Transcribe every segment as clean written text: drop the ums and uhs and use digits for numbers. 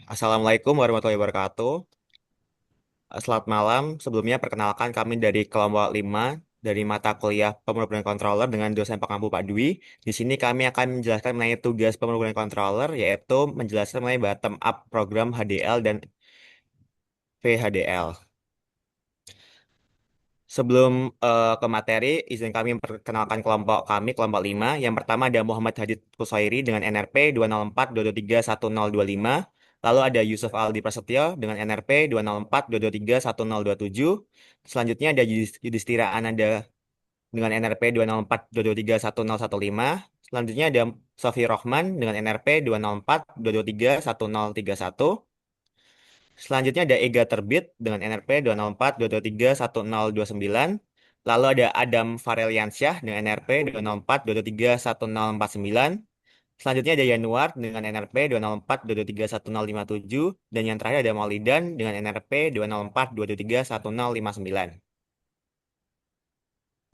Assalamualaikum warahmatullahi wabarakatuh. Selamat malam. Sebelumnya perkenalkan kami dari kelompok 5 dari mata kuliah pemrograman controller dengan dosen pengampu Pak Dwi. Di sini kami akan menjelaskan mengenai tugas pemrograman controller, yaitu menjelaskan mengenai bottom up program HDL dan VHDL. Sebelum ke materi, izin kami memperkenalkan kelompok kami, kelompok 5. Yang pertama ada Muhammad Hadid Kusoiri dengan NRP 204-223-1025. Lalu ada Yusuf Aldi Prasetyo dengan NRP 204-223-1027. Selanjutnya ada Yudhistira Ananda dengan NRP 204-223-1015. Selanjutnya ada Sofi Rohman dengan NRP 204-223-1031. Selanjutnya ada Ega Terbit dengan NRP 204-223-1029. Lalu ada Adam Fareliansyah dengan NRP 204-223-1049. Selanjutnya ada Yanuar dengan NRP 204-223-1057. Dan yang terakhir ada Maulidan dengan NRP 204-223-1059.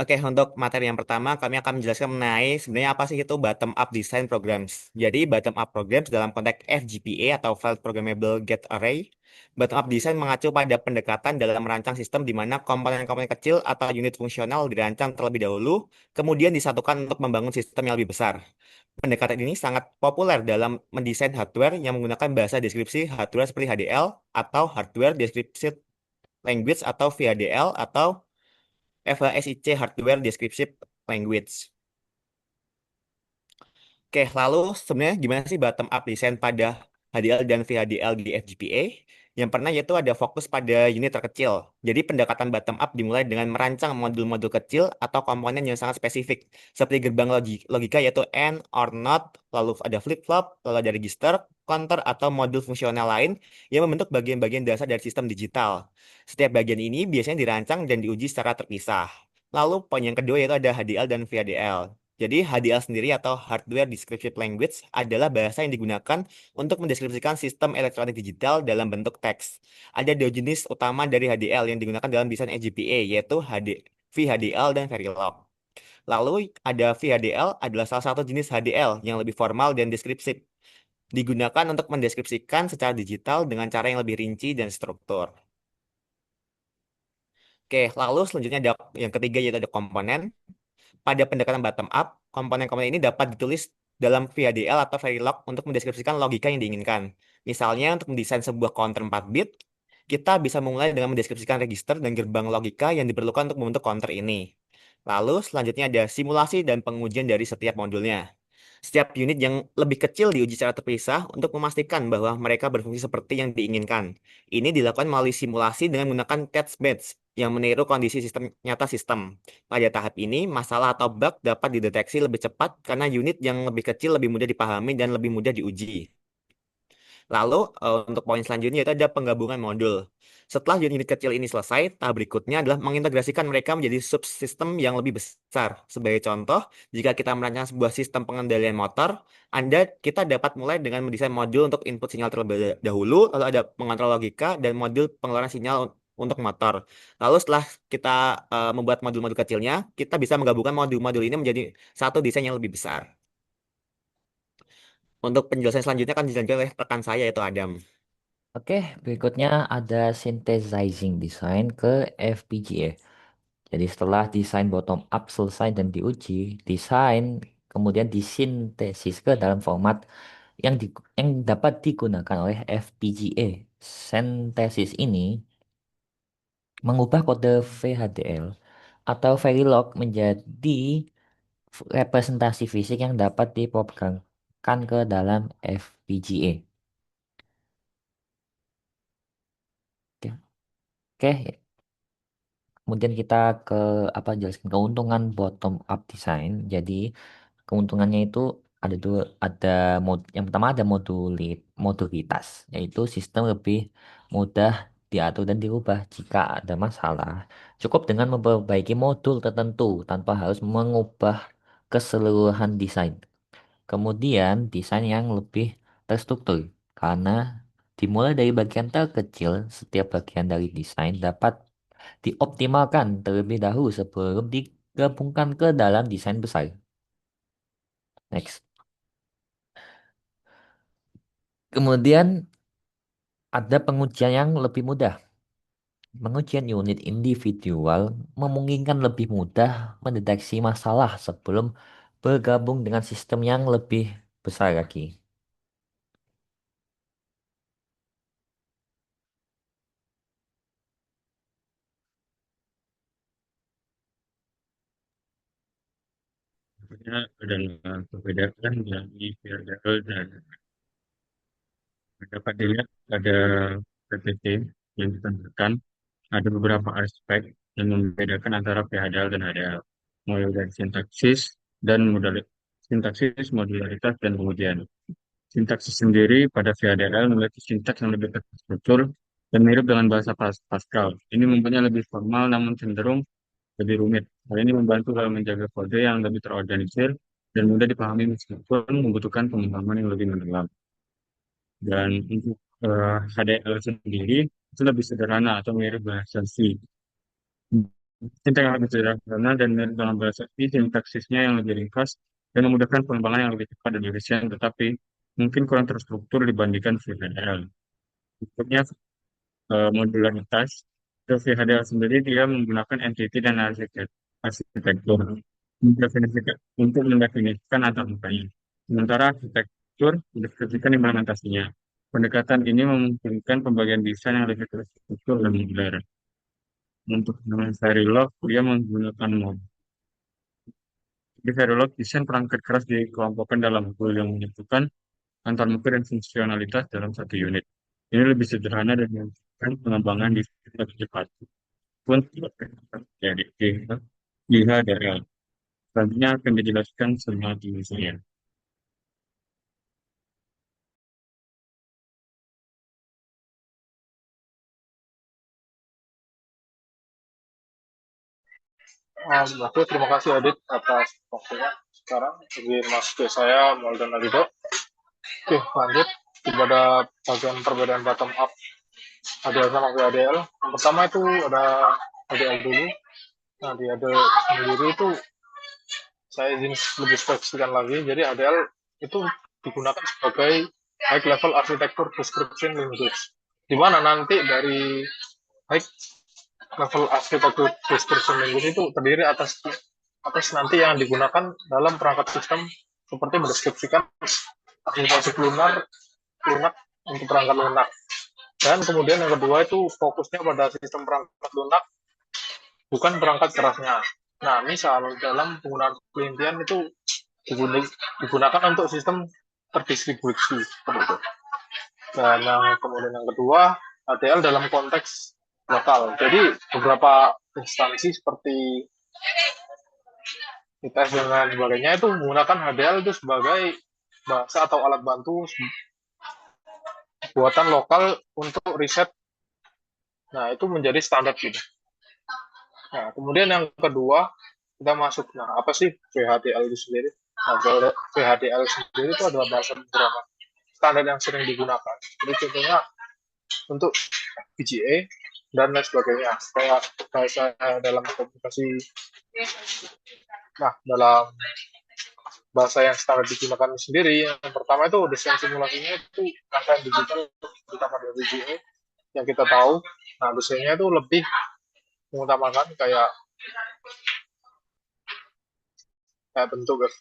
Oke, untuk materi yang pertama, kami akan menjelaskan mengenai sebenarnya apa sih itu bottom up design programs. Jadi, bottom up programs dalam konteks FGPA atau File Programmable Gate Array. Bottom up design mengacu pada pendekatan dalam merancang sistem di mana komponen-komponen kecil atau unit fungsional dirancang terlebih dahulu, kemudian disatukan untuk membangun sistem yang lebih besar. Pendekatan ini sangat populer dalam mendesain hardware yang menggunakan bahasa deskripsi hardware seperti HDL atau Hardware Descriptive Language atau VHDL atau FHSIC Hardware Descriptive Language. Oke, lalu sebenarnya gimana sih bottom up design pada HDL dan VHDL di FGPA? Yang pernah yaitu ada fokus pada unit terkecil. Jadi pendekatan bottom up dimulai dengan merancang modul-modul kecil atau komponen yang sangat spesifik, seperti gerbang logika yaitu AND, OR, NOT, lalu ada flip-flop, lalu ada register, counter, atau modul fungsional lain yang membentuk bagian-bagian dasar dari sistem digital. Setiap bagian ini biasanya dirancang dan diuji secara terpisah. Lalu poin yang kedua yaitu ada HDL dan VHDL. Jadi HDL sendiri atau Hardware Descriptive Language adalah bahasa yang digunakan untuk mendeskripsikan sistem elektronik digital dalam bentuk teks. Ada dua jenis utama dari HDL yang digunakan dalam desain FGPA, yaitu VHDL dan Verilog. Lalu ada VHDL adalah salah satu jenis HDL yang lebih formal dan deskriptif, digunakan untuk mendeskripsikan secara digital dengan cara yang lebih rinci dan struktur. Oke, lalu selanjutnya ada yang ketiga yaitu ada komponen. Pada pendekatan bottom up, komponen-komponen ini dapat ditulis dalam VHDL atau Verilog untuk mendeskripsikan logika yang diinginkan. Misalnya, untuk mendesain sebuah counter 4 bit, kita bisa memulai dengan mendeskripsikan register dan gerbang logika yang diperlukan untuk membentuk counter ini. Lalu, selanjutnya ada simulasi dan pengujian dari setiap modulnya. Setiap unit yang lebih kecil diuji secara terpisah untuk memastikan bahwa mereka berfungsi seperti yang diinginkan. Ini dilakukan melalui simulasi dengan menggunakan test beds yang meniru kondisi sistem nyata sistem. Pada tahap ini, masalah atau bug dapat dideteksi lebih cepat karena unit yang lebih kecil lebih mudah dipahami dan lebih mudah diuji. Lalu, untuk poin selanjutnya itu ada penggabungan modul. Setelah unit kecil ini selesai, tahap berikutnya adalah mengintegrasikan mereka menjadi subsistem yang lebih besar. Sebagai contoh, jika kita merancang sebuah sistem pengendalian motor, kita dapat mulai dengan mendesain modul untuk input sinyal terlebih dahulu, lalu ada pengontrol logika dan modul pengeluaran sinyal untuk motor. Lalu setelah kita membuat modul-modul kecilnya, kita bisa menggabungkan modul-modul ini menjadi satu desain yang lebih besar. Untuk penjelasan selanjutnya akan dilanjutkan oleh rekan saya yaitu Adam. Oke, berikutnya ada synthesizing design ke FPGA. Jadi setelah desain bottom up selesai dan diuji, desain kemudian disintesis ke dalam format yang dapat digunakan oleh FPGA. Sintesis ini mengubah kode VHDL atau Verilog menjadi representasi fisik yang dapat diprogramkan ke dalam FPGA. Oke, Oke, kemudian kita ke apa jelaskan keuntungan bottom up design. Jadi keuntungannya itu ada yang pertama ada modulitas, yaitu sistem lebih mudah diatur dan dirubah jika ada masalah. Cukup dengan memperbaiki modul tertentu tanpa harus mengubah keseluruhan desain. Kemudian desain yang lebih terstruktur karena dimulai dari bagian terkecil, setiap bagian dari desain dapat dioptimalkan terlebih dahulu sebelum digabungkan ke dalam desain besar. Next. Kemudian Ada pengujian yang lebih mudah. Pengujian unit individual memungkinkan lebih mudah mendeteksi masalah sebelum bergabung dengan sistem yang lebih besar lagi. Sebenarnya adalah perbedaan dari variabel dan dapat dilihat pada PPT yang ditampilkan ada beberapa aspek yang membedakan antara PHDL dan HDL, mulai dari sintaksis dan sintaksis, modularitas, dan pengujian. Sintaksis sendiri pada VHDL memiliki sintaks yang lebih terstruktur dan mirip dengan bahasa Pascal. Ini mempunyai lebih formal namun cenderung lebih rumit. Hal ini membantu dalam menjaga kode yang lebih terorganisir dan mudah dipahami meskipun membutuhkan pemahaman yang lebih mendalam. Dan untuk HDL sendiri itu lebih sederhana atau mirip bahasa C. Sintaks yang lebih sederhana dan mirip dalam bahasa C, sintaksisnya yang lebih ringkas dan memudahkan pengembangan yang lebih cepat dan efisien, tetapi mungkin kurang terstruktur dibandingkan VHDL. Berikutnya modularitas. VHDL sendiri dia menggunakan entity dan arsitektur untuk mendefinisikan antar mukanya. Sementara arsitektur mendeskripsikan implementasinya. Pendekatan ini memungkinkan pembagian desain yang lebih terstruktur dan modular. Untuk dengan Verilog, dia menggunakan mod. Di Verilog, desain perangkat keras dikelompokkan dalam modul yang menyatukan antar muka dan fungsionalitas dalam satu unit. Ini lebih sederhana dan memungkinkan pengembangan di lebih cepat. Pun jadi di HDL. Selanjutnya akan dijelaskan semua jenisnya. Oke, terima kasih Adit atas waktunya. Sekarang izin masuk ke saya, Maldon Alido. Oke, lanjut kepada bagian perbedaan bottom up ADL sama VADL. Yang pertama itu ada ADL dulu. Nah, di ADL sendiri itu saya izin lebih spesifikkan lagi. Jadi ADL itu digunakan sebagai high level architecture description language. Di mana nanti dari high level architecture description language itu terdiri atas nanti yang digunakan dalam perangkat sistem seperti mendeskripsikan arsitektur lunak untuk perangkat lunak. Dan kemudian yang kedua itu fokusnya pada sistem perangkat lunak, bukan perangkat kerasnya. Nah, misal dalam penggunaan pelintian itu digunakan untuk sistem terdistribusi seperti itu. Dan yang kemudian yang kedua, ADL dalam konteks lokal. Jadi beberapa instansi seperti ITS dan lain sebagainya itu menggunakan HDL itu sebagai bahasa atau alat bantu buatan lokal untuk riset. Nah, itu menjadi standar gitu. Nah, kemudian yang kedua, kita masuk. Nah, apa sih VHDL itu sendiri? Nah, VHDL sendiri itu adalah bahasa pemrograman standar yang sering digunakan. Jadi contohnya untuk VGA dan lain sebagainya. Kayak bahasa dalam komunikasi, nah, dalam bahasa yang standar digunakan sendiri, yang pertama itu desain simulasinya itu rangkaian digital, terutama dari VGA yang kita tahu. Nah, desainnya itu lebih mengutamakan kayak bentuk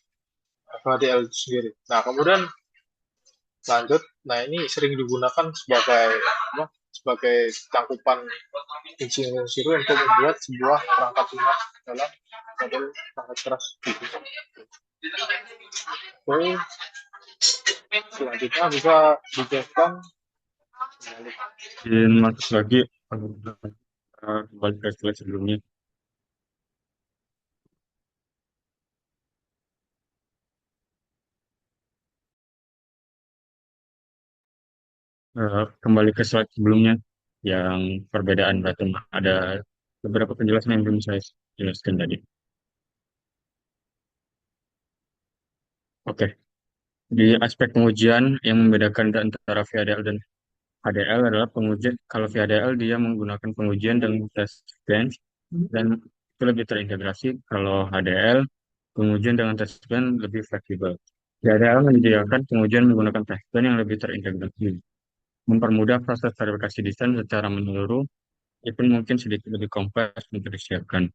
HDL itu sendiri. Nah, kemudian lanjut. Nah, ini sering digunakan sebagai cangkupan engineering untuk membuat sebuah perangkat lunak dalam model perangkat keras. Oke, selanjutnya bisa dijelaskan kembali. Dan masuk lagi kembali ke slide sebelumnya. Kembali ke slide sebelumnya yang perbedaan bottom ada beberapa penjelasan yang belum saya jelaskan tadi. Oke, di aspek pengujian yang membedakan antara VHDL dan HDL adalah pengujian. Kalau VHDL dia menggunakan pengujian dan test bench dan itu lebih terintegrasi. Kalau HDL pengujian dengan test bench lebih fleksibel. VHDL menyediakan pengujian menggunakan test bench yang lebih terintegrasi. mempermudah proses verifikasi desain secara menyeluruh, meskipun mungkin sedikit lebih kompleks untuk disiapkan.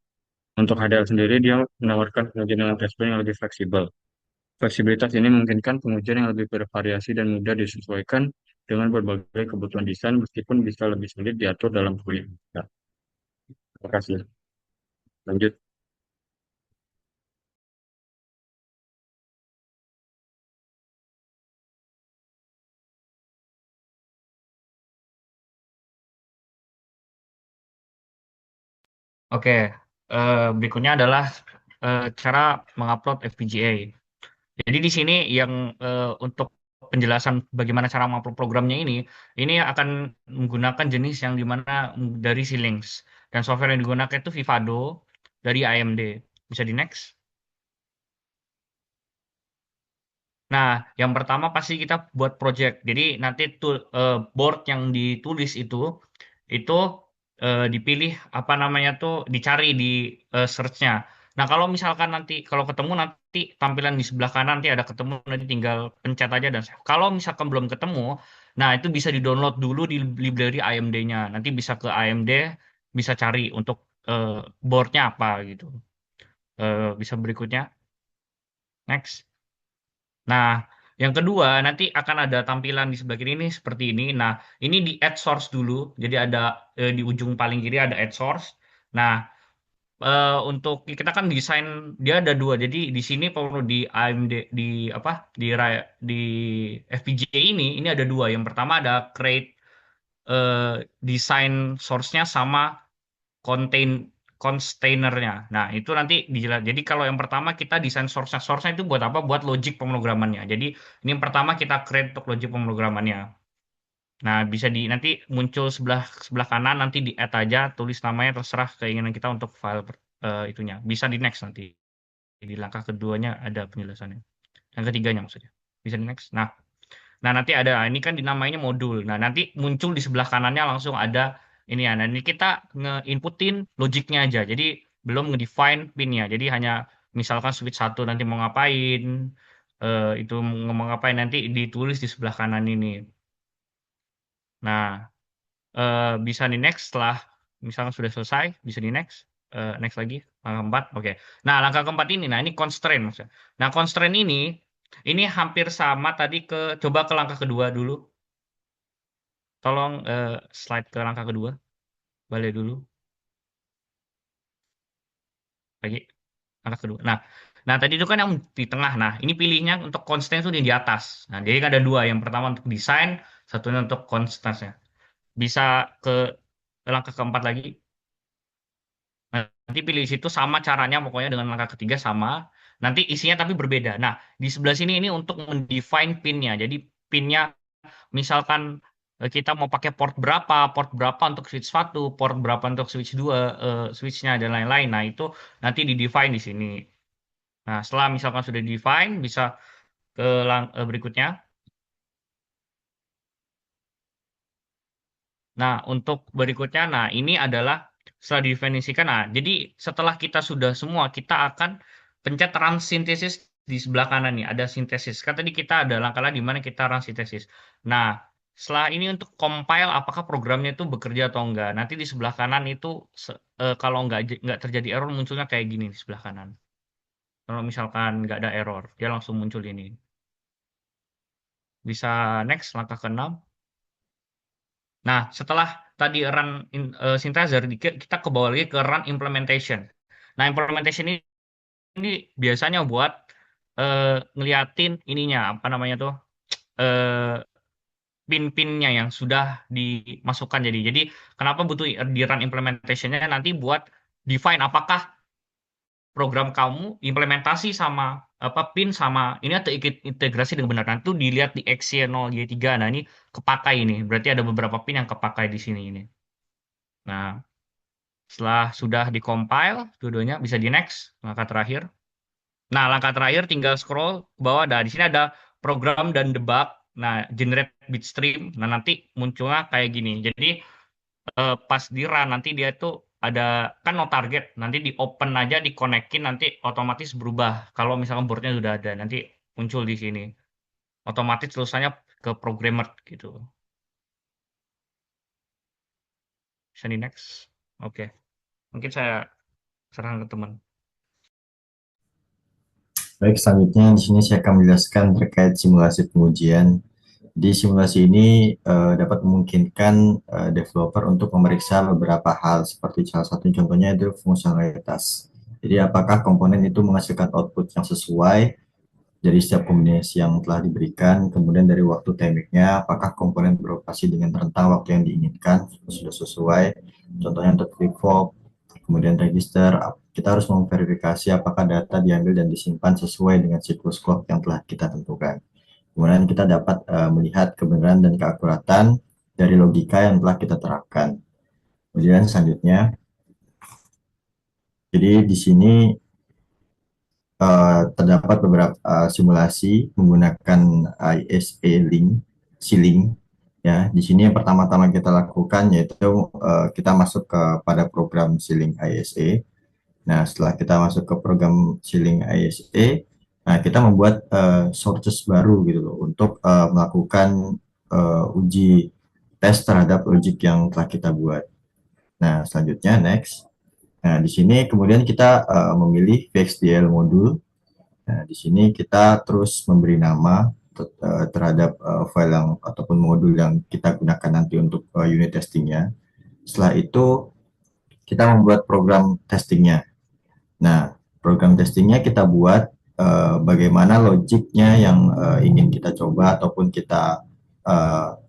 Untuk HDL sendiri, dia menawarkan pengujian dengan dashboard yang lebih fleksibel. Fleksibilitas ini memungkinkan pengujian yang lebih bervariasi dan mudah disesuaikan dengan berbagai kebutuhan desain, meskipun bisa lebih sulit diatur dalam proyek. Terima kasih. Lanjut. Oke, berikutnya adalah cara mengupload FPGA. Jadi di sini yang untuk penjelasan bagaimana cara mengupload programnya ini akan menggunakan jenis yang dimana dari Xilinx dan software yang digunakan itu Vivado dari AMD. Bisa di next. Nah, yang pertama pasti kita buat project. Jadi nanti board yang ditulis itu dipilih apa namanya tuh dicari di search-nya. Nah, kalau misalkan nanti kalau ketemu nanti tampilan di sebelah kanan nanti ada ketemu nanti tinggal pencet aja dan save. Kalau misalkan belum ketemu, nah itu bisa di-download dulu di library AMD-nya. Nanti bisa ke AMD, bisa cari untuk board-nya apa gitu. Bisa berikutnya. Next. Nah, yang kedua nanti akan ada tampilan di sebelah kiri ini seperti ini. Nah, ini di add source dulu. Jadi ada di ujung paling kiri ada add source. Nah, untuk kita kan desain dia ada dua. Jadi di sini perlu di AMD di apa di FPGA ini ada dua. Yang pertama ada create desain source-nya sama contain containernya. Nah, itu nanti dijelaskan. Jadi kalau yang pertama kita desain source-nya. Source-nya itu buat apa? Buat logic pemrogramannya. Jadi ini yang pertama kita create untuk logic pemrogramannya. Nah, bisa nanti muncul sebelah sebelah kanan nanti di add aja, tulis namanya terserah keinginan kita untuk file itunya. Bisa di next nanti. Di langkah keduanya ada penjelasannya. Yang ketiganya maksudnya. Bisa di next. Nah, nanti ada, ini kan dinamainya modul. Nah, nanti muncul di sebelah kanannya langsung ada ini ya. Nah, ini kita nge-inputin logiknya aja. Jadi, belum nge-define pin-nya. Jadi, hanya misalkan switch 1 nanti mau ngapain, itu mau ngapain nanti ditulis di sebelah kanan ini. Nah, bisa di next setelah misalkan sudah selesai, bisa di next. Next lagi, langkah keempat. Oke. Nah, langkah keempat ini, nah ini constraint maksudnya. Nah, constraint ini hampir sama tadi coba ke langkah kedua dulu. Tolong slide ke langkah kedua. Balik dulu. Lagi. Langkah kedua. Nah, tadi itu kan yang di tengah. Nah, ini pilihnya untuk constraint itu di atas. Nah, jadi kan ada dua. Yang pertama untuk desain, satunya untuk constraint-nya. Bisa ke langkah keempat lagi. Nanti pilih di situ sama caranya pokoknya dengan langkah ketiga sama. Nanti isinya tapi berbeda. Nah, di sebelah sini ini untuk mendefine pin-nya. Jadi pin-nya misalkan kita mau pakai port berapa untuk switch 1, port berapa untuk switch 2, switch-nya dan lain-lain. Nah, itu nanti di-define di sini. Nah, setelah misalkan sudah define bisa ke berikutnya. Nah, untuk berikutnya, nah ini adalah setelah didefinisikan. Nah, jadi setelah kita sudah semua, kita akan pencet run sintesis di sebelah kanan nih, ada sintesis. Kan tadi kita ada langkah di mana kita run sintesis. Nah, setelah ini untuk compile apakah programnya itu bekerja atau enggak. Nanti di sebelah kanan itu kalau enggak terjadi error munculnya kayak gini di sebelah kanan. Kalau misalkan enggak ada error, dia langsung muncul ini. Bisa next langkah ke-6. Nah, setelah tadi run synthesizer, kita ke bawah lagi ke run implementation. Nah, implementation ini biasanya buat ngeliatin ininya, apa namanya tuh, eh, pin-pinnya yang sudah dimasukkan. Jadi kenapa butuh di run implementationnya nanti buat define apakah program kamu implementasi sama apa pin sama ini atau integrasi dengan benar. Nah, itu dilihat di Exynos Y3. Nah, ini kepakai ini. Berarti ada beberapa pin yang kepakai di sini ini. Nah, setelah sudah dikompile, dua-duanya bisa di next, langkah terakhir. Nah, langkah terakhir tinggal scroll ke bawah. Nah, di sini ada program dan debug. Nah, generate bitstream. Nah, nanti munculnya kayak gini. Jadi, pas di run, nanti dia itu ada, kan no target. Nanti di open aja, dikonekin, nanti otomatis berubah. Kalau misalkan boardnya sudah ada, nanti muncul di sini. Otomatis tulisannya ke programmer gitu. Sandi next. Oke, mungkin saya serahkan ke teman. Baik, selanjutnya di sini saya akan menjelaskan terkait simulasi pengujian. Di simulasi ini dapat memungkinkan developer untuk memeriksa beberapa hal, seperti salah satu contohnya itu fungsionalitas. Jadi apakah komponen itu menghasilkan output yang sesuai dari setiap kombinasi yang telah diberikan, kemudian dari waktu timingnya, apakah komponen beroperasi dengan rentang waktu yang diinginkan, sudah sesuai, contohnya untuk flip-flop, kemudian register, kita harus memverifikasi apakah data diambil dan disimpan sesuai dengan siklus clock yang telah kita tentukan. Kemudian kita dapat melihat kebenaran dan keakuratan dari logika yang telah kita terapkan. Kemudian selanjutnya, jadi di sini terdapat beberapa simulasi menggunakan ISA link, C-Link. Ya, di sini yang pertama-tama kita lakukan yaitu kita masuk kepada program C-Link ISA. Nah, setelah kita masuk ke program C-Link ISA, nah kita membuat sources baru gitu loh untuk melakukan uji tes terhadap logic yang telah kita buat. Nah, selanjutnya next. Nah, di sini kemudian kita memilih VxDL modul. Nah, di sini kita terus memberi nama terhadap file yang ataupun modul yang kita gunakan nanti untuk unit testingnya. Setelah itu kita membuat program testingnya. Nah, program testingnya kita buat bagaimana logiknya yang ingin kita coba ataupun kita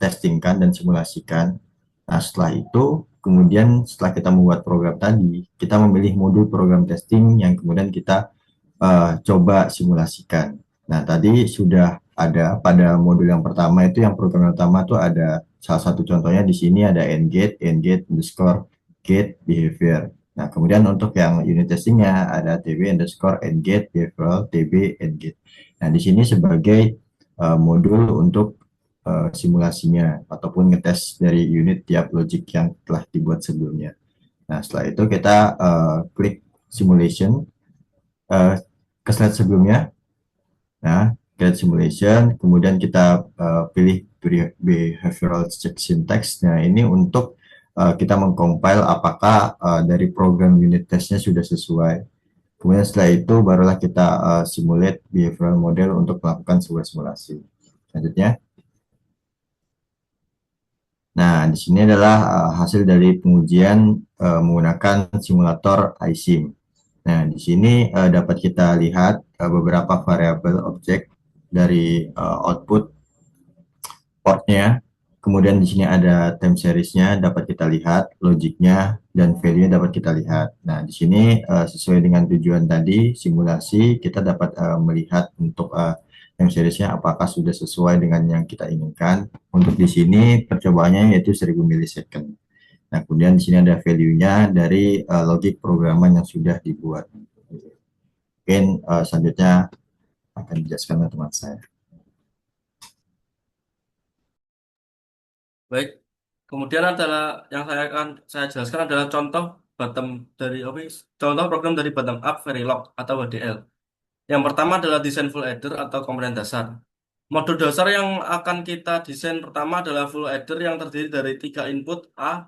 testingkan dan simulasikan. Nah, setelah itu kemudian setelah kita membuat program tadi, kita memilih modul program testing yang kemudian kita coba simulasikan. Nah, tadi sudah ada pada modul yang pertama itu yang program yang pertama itu ada salah satu contohnya di sini ada ngate underscore gate behavior. Nah, kemudian untuk yang unit testingnya ada tb underscore ngate behavioral tb ngate. Nah, di sini sebagai modul untuk simulasinya ataupun ngetes dari unit tiap logic yang telah dibuat sebelumnya. Nah, setelah itu kita klik simulation ke slide sebelumnya. Nah, create simulation, kemudian kita pilih behavioral check syntax. Nah, ini untuk kita mengcompile apakah dari program unit testnya sudah sesuai. Kemudian setelah itu barulah kita simulate behavioral model untuk melakukan sebuah simulasi. Selanjutnya. Nah, di sini adalah hasil dari pengujian menggunakan simulator iSim. Nah, di sini dapat kita lihat beberapa variabel objek dari output portnya. Kemudian di sini ada time seriesnya dapat kita lihat, logiknya dan value dapat kita lihat. Nah, di sini sesuai dengan tujuan tadi simulasi kita dapat melihat untuk time seriesnya apakah sudah sesuai dengan yang kita inginkan. Untuk di sini percobaannya yaitu 1000 milisecond. Nah, kemudian di sini ada value-nya dari logik programan yang sudah dibuat. Mungkin selanjutnya akan dijelaskan oleh teman saya. Baik, kemudian adalah yang saya jelaskan adalah contoh contoh program dari bottom up Verilog atau HDL. Yang pertama adalah desain full adder atau komponen dasar. Modul dasar yang akan kita desain pertama adalah full adder yang terdiri dari 3 input A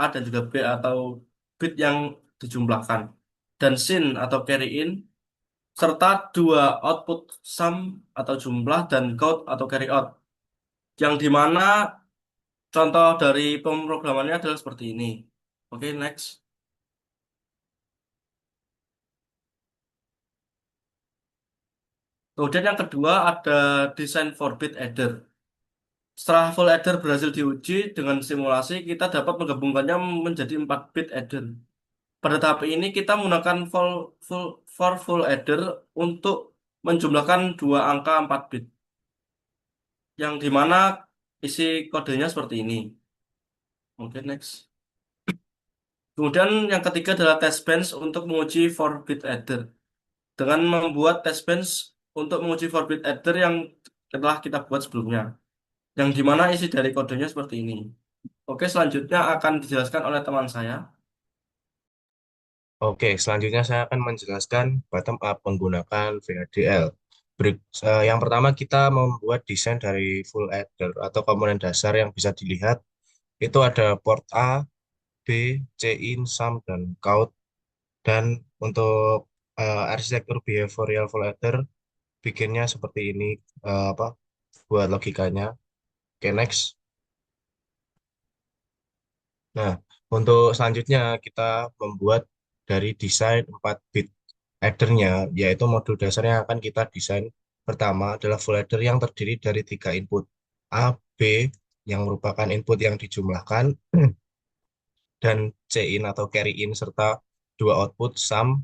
dan juga B atau bit yang dijumlahkan, dan sin atau carry in, serta 2 output sum atau jumlah dan count atau carry out. Yang dimana contoh dari pemrogramannya adalah seperti ini. Oke, next. Kemudian yang kedua ada desain for bit adder. Setelah full adder berhasil diuji dengan simulasi, kita dapat menggabungkannya menjadi 4 bit adder. Pada tahap ini kita menggunakan full adder untuk menjumlahkan 2 angka 4 bit. Yang dimana isi kodenya seperti ini. Oke, next. Kemudian yang ketiga adalah test bench untuk menguji 4 bit adder. Dengan membuat test bench untuk menguji 4 bit adder yang telah kita buat sebelumnya. Yang dimana isi dari kodenya seperti ini. Oke, selanjutnya akan dijelaskan oleh teman saya. Oke, selanjutnya saya akan menjelaskan bottom up menggunakan VHDL. Yang pertama kita membuat desain dari full adder atau komponen dasar yang bisa dilihat. Itu ada port A, D, Cin, Sum, dan Count. Dan untuk arsitektur behavioral full adder bikinnya seperti ini, apa buat logikanya. Oke, next. Nah, untuk selanjutnya kita membuat dari desain 4 bit addernya, yaitu modul dasarnya akan kita desain. Pertama adalah full adder yang terdiri dari 3 input, A, B, yang merupakan input yang dijumlahkan, dan C-in atau carry in, serta 2 output, sum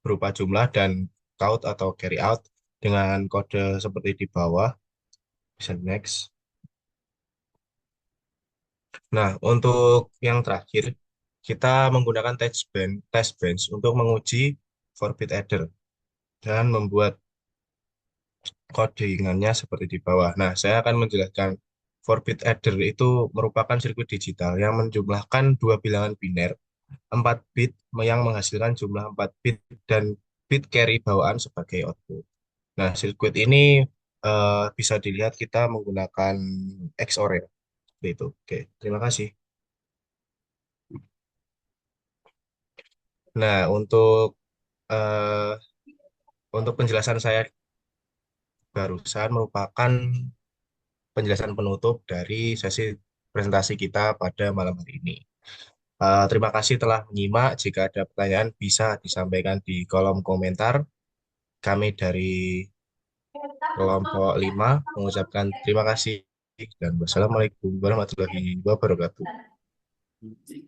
berupa jumlah, dan count atau carry out dengan kode seperti di bawah. Bisa next. Nah, untuk yang terakhir, kita menggunakan test bench untuk menguji forbit adder dan membuat codingannya seperti di bawah. Nah, saya akan menjelaskan forbit adder itu merupakan sirkuit digital yang menjumlahkan dua bilangan biner, 4 bit yang menghasilkan jumlah 4 bit dan bit carry bawaan sebagai output. Nah, sirkuit ini bisa dilihat kita menggunakan XOR ya. Seperti itu. Oke, terima kasih. Nah, eh, untuk penjelasan saya barusan merupakan penjelasan penutup dari sesi presentasi kita pada malam hari ini. Terima kasih telah menyimak. Jika ada pertanyaan bisa disampaikan di kolom komentar. Kami dari kelompok 5 mengucapkan terima kasih dan wassalamualaikum warahmatullahi wabarakatuh.